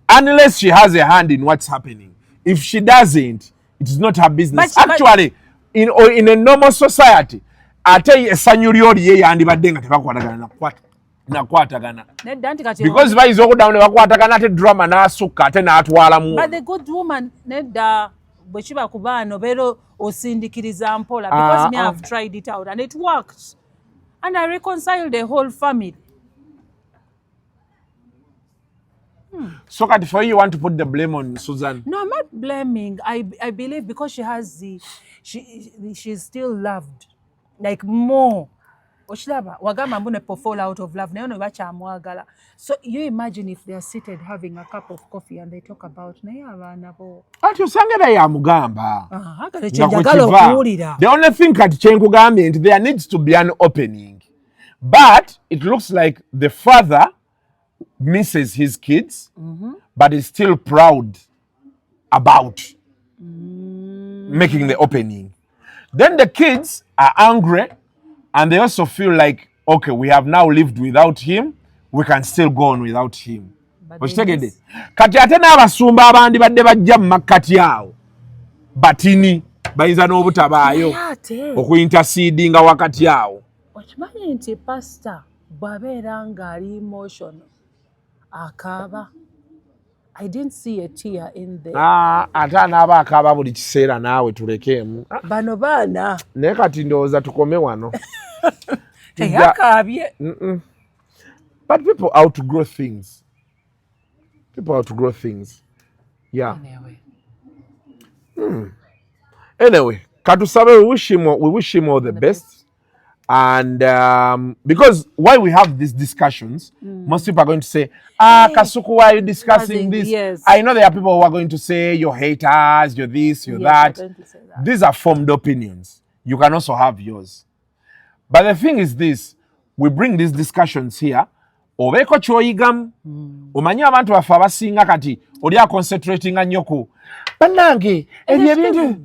Unless she has a hand in what's happening. If she doesn't, it is not her business. Actually, in a normal society, ate essanyu ly'oli ye yandibadde nga tebakwatagana nakwatagana. Because bayinza okuddamu ne bakwatagana ate drama n'asukka ate n'atwalamu. But the good woman nedda bwe kiba ku baano beera osindikiriza mpola because me I've tried it out and it worked. And I reconciled the whole family. So kati for you want to put the blame on Susan? No, I'm not blaming. I believe because she has she's still loved. Like more. Oshilaba, wagamba mbune fall out of love. Nayo bakyamwagala. So you imagine if they are seated having a cup of coffee and they talk about naye abaana bo. Ati osangera ya mugamba. The only thing kati kyenkugambye nti there needs to be an opening. But it looks like the father misses his kids, but is still proud about making the opening. Then the kids are angry and they also feel like, okay, we have now lived without him, we can still go on without him. okitegedde kati ate n'abasumba abandi badde bajja mu makkati awo batini bayinza n'obutabaayo okuintercedinga wakati awo. Okimanyi nti pastor bw'abeera ng'ali emotional akaaba. I didn't see a tear in there. Ate anaaba akaaba buli kiseera naawe tulekeemu. Bano baana. Naye kati ndowooza tukome wano. Teyakaabye. But people outgrow things. People outgrow things. Yeah. Anyway, Katusabe, we wish him all the best. And because while we have these discussions, most people are going to say, Kasuku, why are you discussing this? Yes. I know there are people who are going to say, you're haters, you're this, you're that. These are formed opinions. You can also have yours. But the thing is this, we bring these discussions here. Obeko choyigam, omanyi abantu bafe abasinga kati, oli concentrating nnyo ku bannange ebyo ebintu.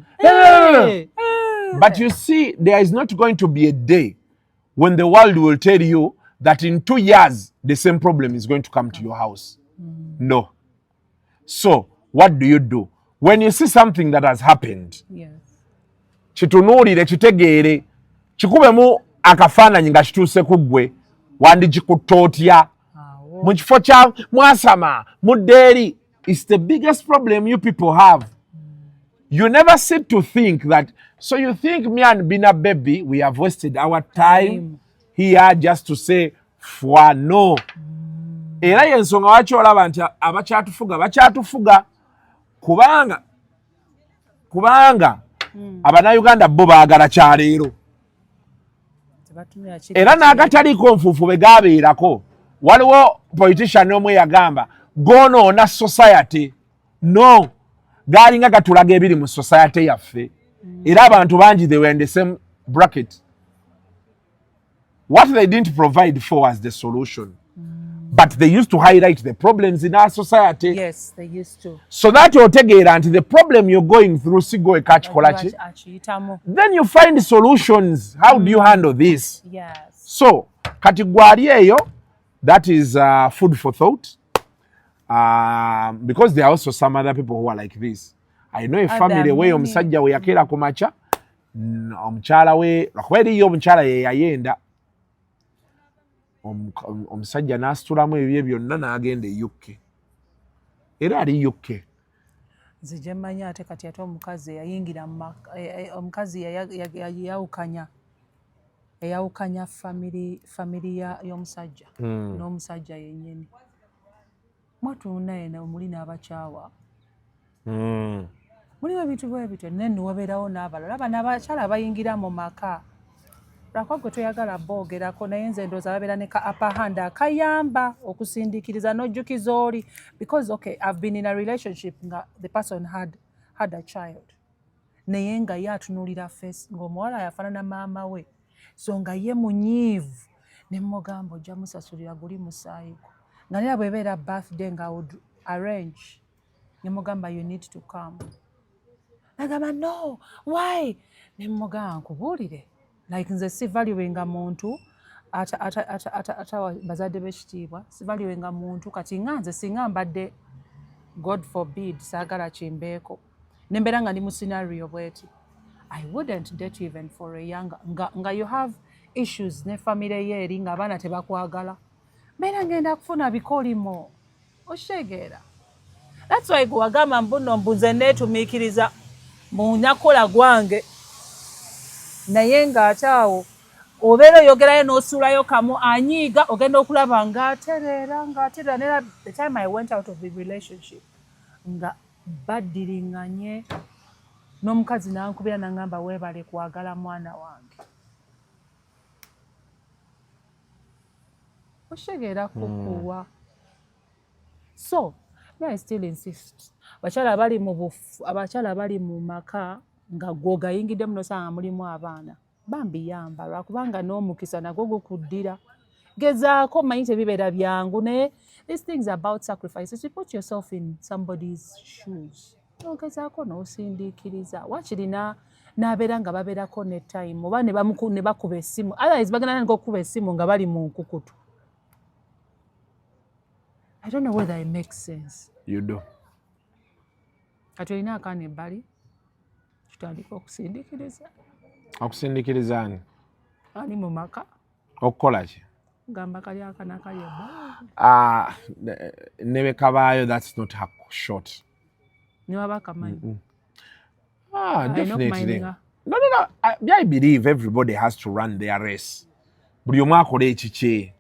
But you see, there is not going to be a day when the world will tell you that in 2 years, the same problem is going to come to your house. No. So, what do? When you see something that has happened, chitunuulire kitegeere kikubemu akafaananyi nga kituuse ku ggwe wandikikutootya mu kifo kya mwasama muddeeri. It's the biggest problem you people have. You never sit to think that, so you think me and Bina baby, we have wasted our time here just to say, fwa no. Era yensonga waki olaba nti abakyatufuga kubanga Abannayuganda bo baagala kyaleero. Era n'agataliiko nfuufu be gaabeerako. Waliwo politician omwe yagamba goonoona society. No. Gaalinga gatulaga ebiri mu society yaffe. Era abantu bangi they were in the same bracket. What they didn't provide for was the solution. But they used to highlight the problems in our society. Yes, they used to. So that otegeera nti the problem you're going through sigo ekakikolachi. Then you find solutions. How do you handle this? Yes. So kati gwali eyo, that is food for thought. Because there are also some other people who are like this. I know a family where omusajja we yakeera ku macha, omukyala we lwakuba eriyo omukyala ye yayenda, omusajja n'asitulamu ebye byonna n'agenda e UK. Era ali UK. Nze gye mmanyi ate kati ate omukazi yayingira omukazi yayawukanya family y'omusajja n'omusajja yennyini. Mwatuna yena muli n'abakyawa. Muliwo ebintu bwe bityo nne wabeerawo n'abalala bano abakyala abayingira mu maka. Lwakwa gwe toyagala boogerako naye nze ndowooza babeera ne ka upper hand akayamba okusindiikiriza n'ojjukiza oli. Because okay, I've been in a relationship nga the person had a child. Naye nga ye atunuulira face ng'omuwala yafaanana maama we. So nga ye munyiivu ne mmugamba ojja musasulira guli musaayi gwo. Nga nera bw'ebeera birthday nga would arrange. Ne mugamba you need to come. Nagamba no, why? Ne mugamba nkubuulire. Like nze sivaluinga muntu ata bazadde b'ekitiibwa, sivaluinga muntu kati nga nze singa mbadde God forbid saagala kimbeeko. Ne mbeera nga ndi mu scenario bweti. I wouldn't date you even for a younger. Nga you have issues ne family ye eri nga abaana tebakwagala. Mbeera ngenda kufuna bikolimo. Oshegeera. That's why gwagamba mbuno mbuze neetumiikiriza mu nyakola gwange. Naye ng'ate awo obeera oyogerayo n'osuulayo kamu anyiiga ogenda okulaba ng'atereera. Nera the time I went out of the relationship nga baddiringanye n'omukazi n'ankubira n'angamba weebale kwagala mwana wange. Oshegeera kukuwa. So I still insist. Abakyala bali mu maka nga gw'ogayingidde muno sanga mulimu abaana. Bambiyamba lwakubanga n'omukisa nagwo gukuddira. Gezaako manyi tebibeera byangu naye these things about sacrifices. You put yourself in somebody's shoes. Ogezaako n'osindiikiriza. Wakiri n'abeera nga babeerako ne time oba ne bakuba essimu. Otherwise bagenda n'okuba essimu nga bali mu nkukutu. I don't know whether it makes sense. You do. Kati olina akaana ebbali kitandika okusindiikiriza. Okusindiikiriza ani? Ali mu maka. Okukola ki? Gamba kali akaana kali ebbali. Ne bwe kabaayo, that's not her shot. Ne waba akamanyi. Definitely. No. I believe everybody has to run their race. Buli omu akola ekikye.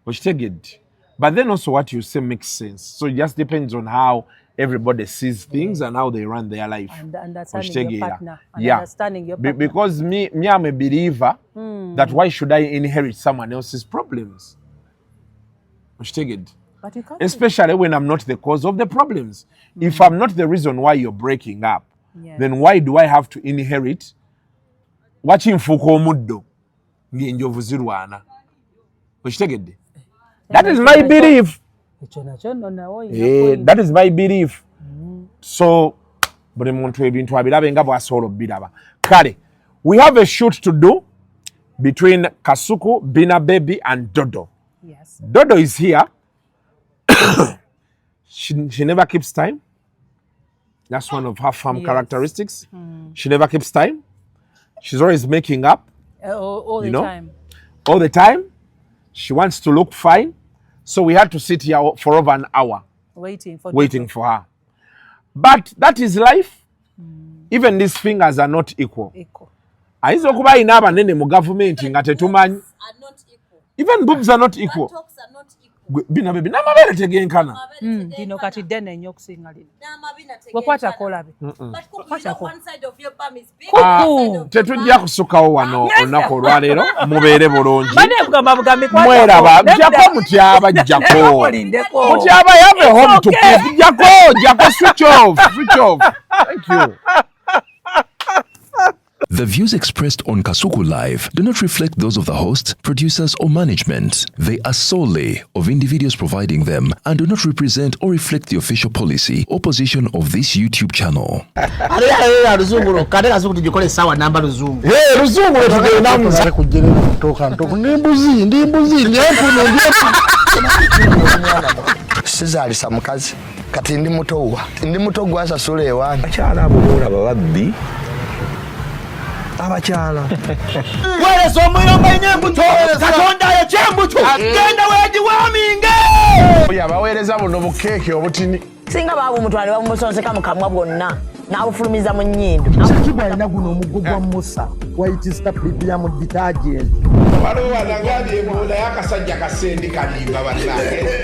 Okitegedde. But then also what you say makes sense. So it just depends on how everybody sees things and how they run their life. And understanding your partner. And understanding your partner. Because me I'm a believer that why should I inherit someone else's problems? But you can't. Especially when I'm not the cause of the problems. If I'm not the reason why you're breaking up, then why do I have to inherit watching fuko muddo ngenjovu zirwana? Okitegedde? That is my belief. That is my belief. So, buli muntu ebintu abirabe nga bw'asobola biraba. Kale, we have a shoot to do between Kasuku, Bina baby and Dodo. Yes. Dodo is here. She never keeps time. That's one of her farm characteristics. She never keeps time. She's always making up. All the time. All the time. She wants to look fine. So we had to sit here for over an hour waiting for her. But that is life. Even these fingers are not equal. Ayinza okuba ayina abanene mu government nga tetumanyi. Even boobs are not equal. Bina baby n'amabeere tegenkana. Dino kati ddene nnyo okusinga lino. Wekwata kolabe. Tetujja kusukkawo wano olunaku olwaleero mubeere bulungi. Mweraba jjako mutyaba jjako. Mutyaba yave home to keep. Jjako switch off. Thank you. The views expressed on Kasuku Live do not reflect those of the host, producers, or management. They are solely of individuals providing them and do not represent or reflect the official policy or position of this YouTube channel. Sizaalisa mukazi kati ndi muto gwasasula ewange. Abakyala abo boolaba babbi. Abakyala wereso omuyomba enyembuto katonda yekyembuto genda wegiwaminge yabaweereza buno bukeeke obutini singa baabumutwale babumusonseka mu kamwa bwonna n'abufulumiza mu nnyindo. Sakibwa alina guno omuggo gwa Musa wayitista bibiya mu detergent. waliwo wanagaali ebola y'akasajja kasendi kalimba bannange.